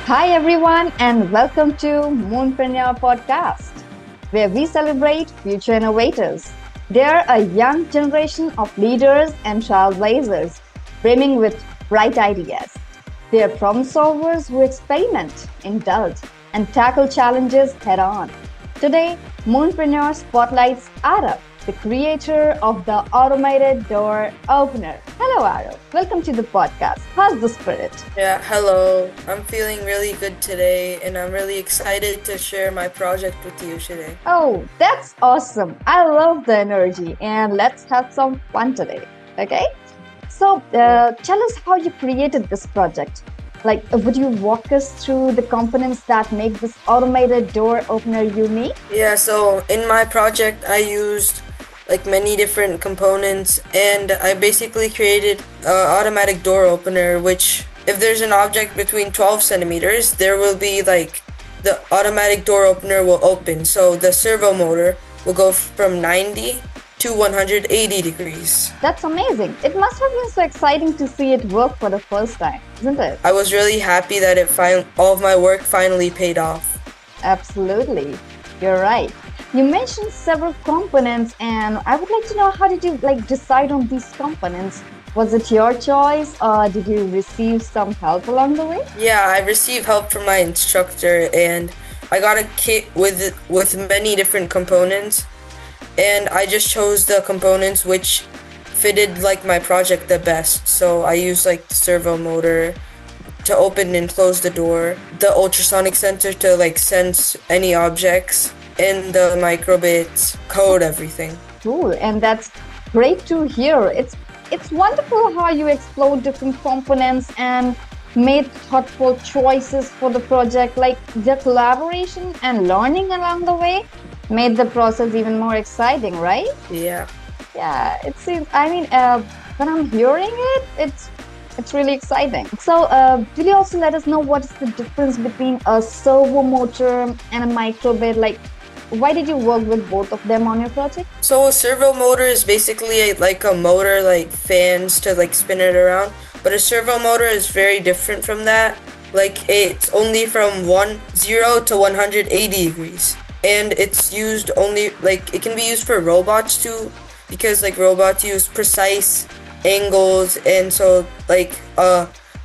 Hi, everyone, and welcome to Moonpreneur podcast, where we celebrate future innovators. They're a young generation of leaders and trailblazers, brimming with bright ideas. They're problem solvers who experiment, indulge, and tackle challenges head on. Today, Moonpreneur spotlights Aarav, the creator of the automated door opener. Hello, Aarav. Welcome to the podcast. How's the spirit? Yeah, hello. I'm feeling really good today, and I'm really excited to share my project with you today. Oh, that's awesome. I love the energy, and let's have some fun today. Okay? So, tell us how you created this project. Would you walk us through the components that make this automated door opener unique? Yeah, so in my project, I used many different components, and I basically created an automatic door opener, which if there's an object between 12 centimeters, there will be the automatic door opener will open. So the servo motor will go from 90 to 180 degrees. That's amazing. It must have been so exciting to see it work for the first time, isn't it? I was really happy that all of my work finally paid off. Absolutely. You're right. You mentioned several components, and I would like to know, how did you decide on these components? Was it your choice, or did you receive some help along the way? Yeah, I received help from my instructor, and I got a kit with many different components, and I just chose the components which fitted my project the best. So I used the servo motor to open and close the door, the ultrasonic sensor to sense any objects, and the microbits code everything. Cool, and that's great to hear. It's wonderful how you explored different components and made thoughtful choices for the project. The collaboration and learning along the way made the process even more exciting, right? Yeah. Yeah, it seems. When I'm hearing it, it's really exciting. So, will you also let us know what is the difference between a servo motor and a microbit? Why did you work with both of them on your project? So a servo motor is basically a motor, fans to spin it around. But a servo motor is very different from that. It's only from 0 to 180 degrees. And it's used only, it can be used for robots too, because robots use precise angles, and so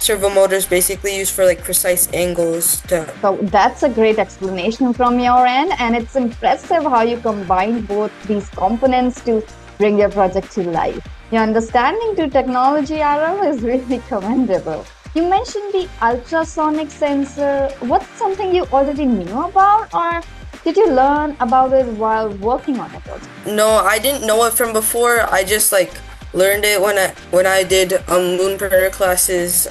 servo motor is basically used for precise angles to. So that's a great explanation from your end, and it's impressive how you combine both these components to bring your project to life. Your understanding to technology, Aarav, is really commendable. You mentioned the ultrasonic sensor. What's something you already knew about, or did you learn about it while working on the project? No, I didn't know it from before. I just learned it when I did Moonpreneur classes.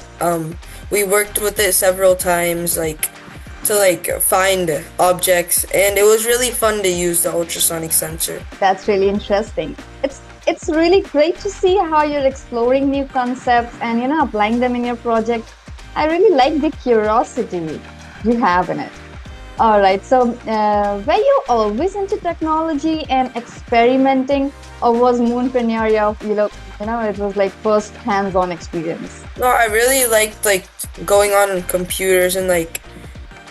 We worked with it several times, to find objects, and it was really fun to use the ultrasonic sensor. That's really interesting. It's really great to see how you're exploring new concepts and applying them in your project. I really like the curiosity you have in it. All right, so were you always into technology and experimenting, or was Moonpreneur it was first hands-on experience? No, I really liked going on computers and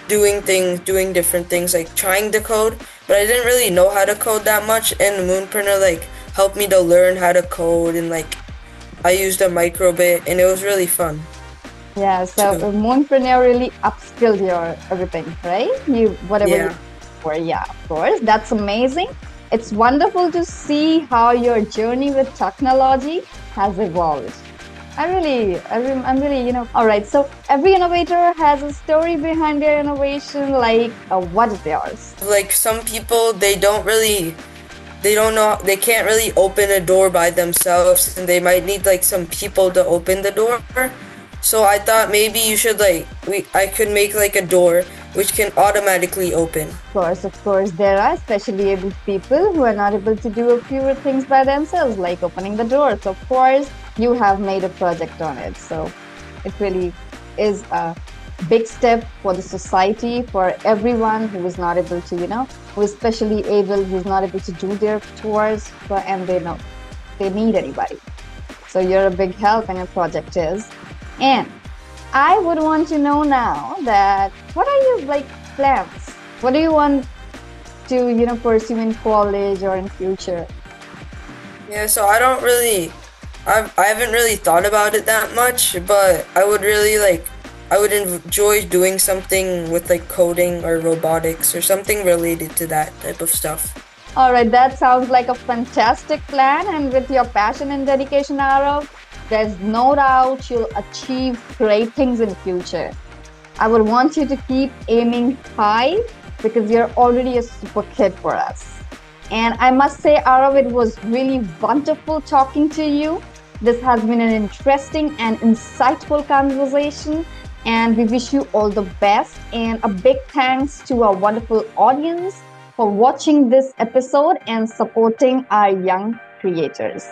doing different things, trying to code, but I didn't really know how to code that much, and Moonpreneur helped me to learn how to code, and I used a microbit, and it was really fun. Yeah, so Moonpreneur really upskilled your everything, right? Yeah. Yeah, of course. That's amazing. It's wonderful to see how your journey with technology has evolved. I'm really, all right. So every innovator has a story behind their innovation. What is yours? Some people, they don't know, they can't really open a door by themselves, and they might need some people to open the door. So I thought maybe you should I could make a door which can automatically open. Of course, there are specially able people who are not able to do a few things by themselves, like opening the door. So of course, you have made a project on it. So it really is a big step for the society, for everyone who is not able to, who is specially able, who is not able to do their chores, and they need anybody. So you're a big help, and your project is. And I would want to know now that what are your like plans? What do you want to, pursue in college or in future? Yeah, so I haven't really thought about it that much, but I would enjoy doing something with like coding or robotics or something related to that type of stuff. All right, that sounds like a fantastic plan. And with your passion and dedication, Aarav, there's no doubt you'll achieve great things in future. I would want you to keep aiming high because you're already a super kid for us. And I must say, Aarav, it was really wonderful talking to you. This has been an interesting and insightful conversation. And we wish you all the best. And a big thanks to our wonderful audience for watching this episode and supporting our young creators.